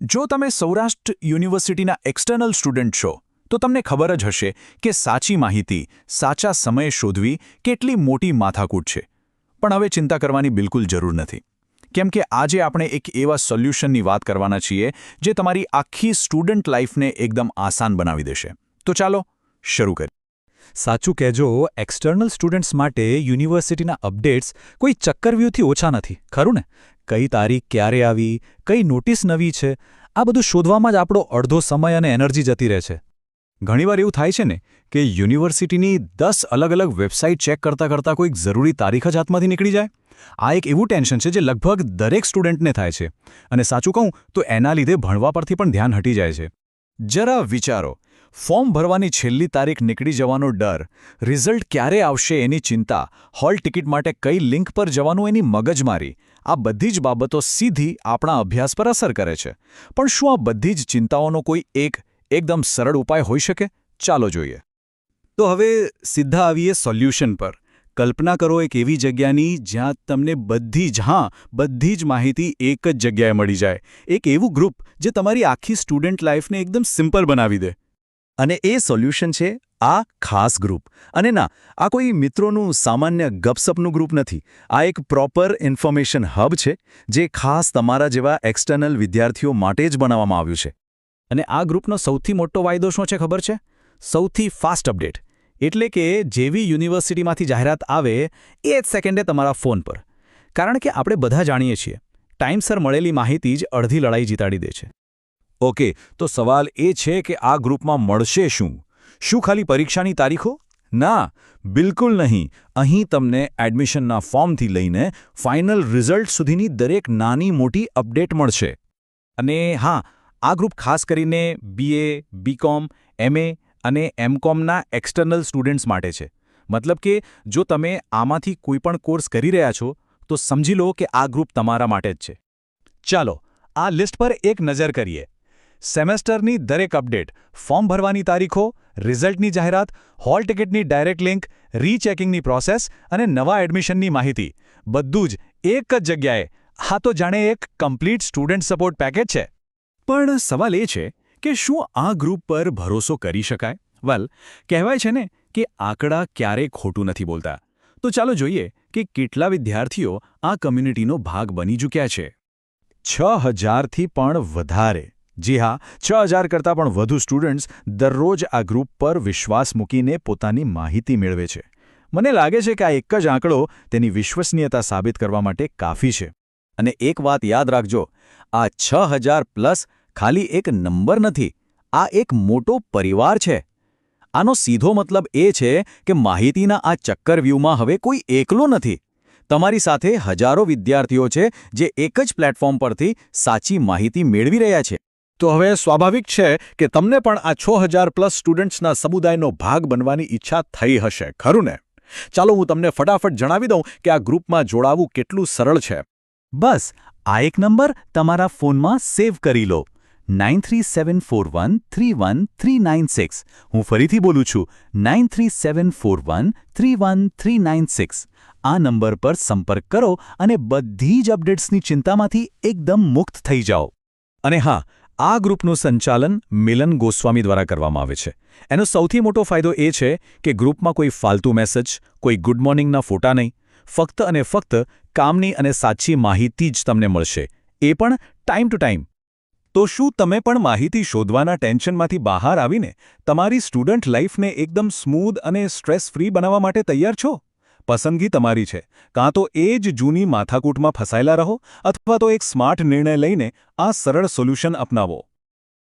જો તમે સૌરાષ્ટ્ર યુનિવર્સિટીના એક્સટર્નલ સ્ટુડન્ટ છો તો તમને ખબર જ હશે કે સાચી માહિતી સાચા સમયે શોધવી કેટલી મોટી માથાકૂટ છે. પણ હવે ચિંતા કરવાની બિલકુલ જરૂર નથી, કેમ કે આજે આપણે એક એવા સોલ્યુશનની વાત કરવાના છીએ જે તમારી આખી સ્ટુડન્ટ લાઈફને એકદમ આસાન બનાવી દેશે. તો ચાલો શરૂ કરીએ. સાચું કહેજો, એક્સટર્નલ સ્ટુડન્ટ્સ માટે યુનિવર્સિટીના અપડેટ્સ કોઈ ચક્કરવ્યૂહથી ઓછા નથી, ખરું ને? કઈ તારીખ ક્યારે આવી, કઈ નોટિસ નવી છે, આ બધું શોધવામાં જ આપણો અડધો સમય અને એનર્જી જતી રહે છે. ઘણીવાર એવું થાય છે ને કે યુનિવર્સિટીની 10 અલગ અલગ વેબસાઇટ ચેક કરતાં કોઈક જરૂરી તારીખ જ હાથમાંથી નીકળી જાય. આ એક એવું ટેન્શન છે જે લગભગ દરેક સ્ટુડન્ટને થાય છે, અને સાચું કહું તો એના લીધે ભણવા પરથી પણ ધ્યાન હટી જાય છે. જરા વિચારો, ફોર્મ ભરવાની છેલ્લી તારીખ નીકળી જવાનો ડર, રિઝલ્ટ ક્યારે આવશે એની ચિંતા, હોલ ટિકિટ માટે કઈ લિંક પર જવાનું એની મગજમારી, આ બધી જ બાબતો સીધી આપણા અભ્યાસ પર અસર કરે છે. પણ શું આ બધી જ ચિંતાઓનો કોઈ એકદમ સરળ ઉપાય હોઈ શકે? ચાલો જોઈએ. તો હવે સીધા આવીએ સોલ્યુશન પર. કલ્પના કરો એક એવી જગ્યાની જ્યાં તમને બધી જ માહિતી એક જ જગ્યાએ મળી જાય. એક એવું ગ્રુપ જે તમારી આખી સ્ટુડન્ટ લાઈફને એકદમ સિમ્પલ બનાવી દે. અને એ સોલ્યુશન છે આ ખાસ ગ્રુપ. અને ના, આ કોઈ મિત્રોનું સામાન્ય ગપસપનું ગ્રુપ નથી. આ એક પ્રોપર ઇન્ફોર્મેશન હબ છે જે ખાસ તમારા જેવા એક્સટર્નલ વિદ્યાર્થીઓ માટે જ બનાવવામાં આવ્યું છે. અને આ ગ્રુપનો સૌથી મોટો ફાયદો શું છે ખબર છે? સૌથી ફાસ્ટ અપડેટ. એટલે કે જેવી યુનિવર્સિટીમાંથી જાહેરાત આવે એ જ સેકન્ડે તમારા ફોન પર. કારણ કે આપણે બધા જાણીએ છીએ, ટાઈમસર મળેલી માહિતી જ અડધી લડાઈ જીતાડી દે છે. ઓકે, તો સવાલ એ છે કે આ ગ્રુપમાં મળશે શું? શું ખાલી પરીક્ષાની તારીખો? ના, બિલકુલ નહીં. અહીં તમને એડમિશનના ફોર્મથી લઈને ફાઇનલ રિઝલ્ટ સુધીની દરેક નાની મોટી અપડેટ મળશે. અને હા, આ ગ્રુપ ખાસ કરીને BA, BCom, MA અને MComના એક્સટર્નલ સ્ટુડન્ટ્સ માટે છે. મતલબ કે જો તમે આમાંથી કોઈ પણ કોર્સ કરી રહ્યા છો તો સમજી લો કે આ ગ્રુપ તમારા માટે જ છે. ચાલો આ લિસ્ટ પર એક નજર કરીએ. સેમેસ્ટરની દરેક અપડેટ, ફોર્મ ભરવાની તારીખો, રિઝલ્ટની જાહેરાત, હોલ ટિકિટની ડાયરેક્ટ લિંક, રીચેકિંગની પ્રોસેસ અને નવા એડમિશનની માહિતી, બધું જ એક જ જગ્યાએ. હા, તો જાણે એક કમ્પ્લીટ સ્ટુડન્ટ સપોર્ટ પેકેજ છે. પણ સવાલ એ છે કે શું આ ગ્રુપ પર ભરોસો કરી શકાય? વેલ, કહેવાય છે ને કે આંકડા ક્યારેય ખોટું નથી બોલતા. તો ચાલો જોઈએ કે કેટલા વિદ્યાર્થીઓ આ કમ્યુનિટીનો ભાગ બની ચૂક્યા છે. 6000થી પણ વધારે. જી હા, 6000 કરતાં પણ વધુ સ્ટુડન્ટ્સ દરરોજ આ ગ્રુપ પર વિશ્વાસ મૂકીને પોતાની માહિતી મેળવે છે. મને લાગે છે કે આ એક જ આંકડો તેની વિશ્વસનીયતા સાબિત કરવા માટે કાફી છે. અને એક વાત યાદ રાખજો, આ 6000+ ખાલી એક નંબર નથી, આ એક મોટો પરિવાર છે. આનો સીધો મતલબ એ છે કે માહિતીના આ ચક્કરવ્યૂહમાં હવે કોઈ એકલો નથી. તમારી સાથે હજારો વિદ્યાર્થીઓ છે જે એક જ પ્લેટફોર્મ પરથી સાચી માહિતી મેળવી રહ્યા છે. તો હવે સ્વાભાવિક છે કે તમને પણ આ 6000+ સ્ટુડન્ટ્સના સમુદાયનો ભાગ બનવાની ઈચ્છા થઈ હશે, ખરું ને? ચાલો હું તમને ફટાફટ જણાવી દઉં કે આ ગ્રુપમાં જોડાવું કેટલું સરળ છે. બસ આ એક નંબર તમારા ફોનમાં સેવ કરી લો. 9374131396. હું ફરીથી બોલું છું, 9374131396. આ નંબર પર સંપર્ક કરો અને બધી જ અપડેટ્સની ચિંતામાંથી એકદમ મુક્ત થઈ જાઓ. અને હા, આ ગ્રુપનું સંચાલન મિલન ગોસ્વામી દ્વારા કરવામાં આવે છે. એનો સૌથી મોટો ફાયદો એ છે કે ગ્રુપમાં કોઈ ફાલતુ મેસેજ, કોઈ ગુડ મોર્નિંગના ફોટા નહીં. ફક્ત અને ફક્ત કામની અને સાચી માહિતી જ તમને મળશે, એ પણ ટાઈમ ટુ ટાઈમ. તો શું તમે પણ માહિતી શોધવાના ટેન્શનમાંથી બહાર આવીને તમારી સ્ટુડન્ટ લાઈફને એકદમ સ્મૂધ અને સ્ટ્રેસ ફ્રી બનાવવા માટે તૈયાર છો? પસંદગી તમારી છે. કાં તો એ જ જૂની માથાકૂટમાં ફસાયેલા રહો, અથવા તો એક સ્માર્ટ નિર્ણય લઈને આ સરળ સોલ્યુશન અપનાવો.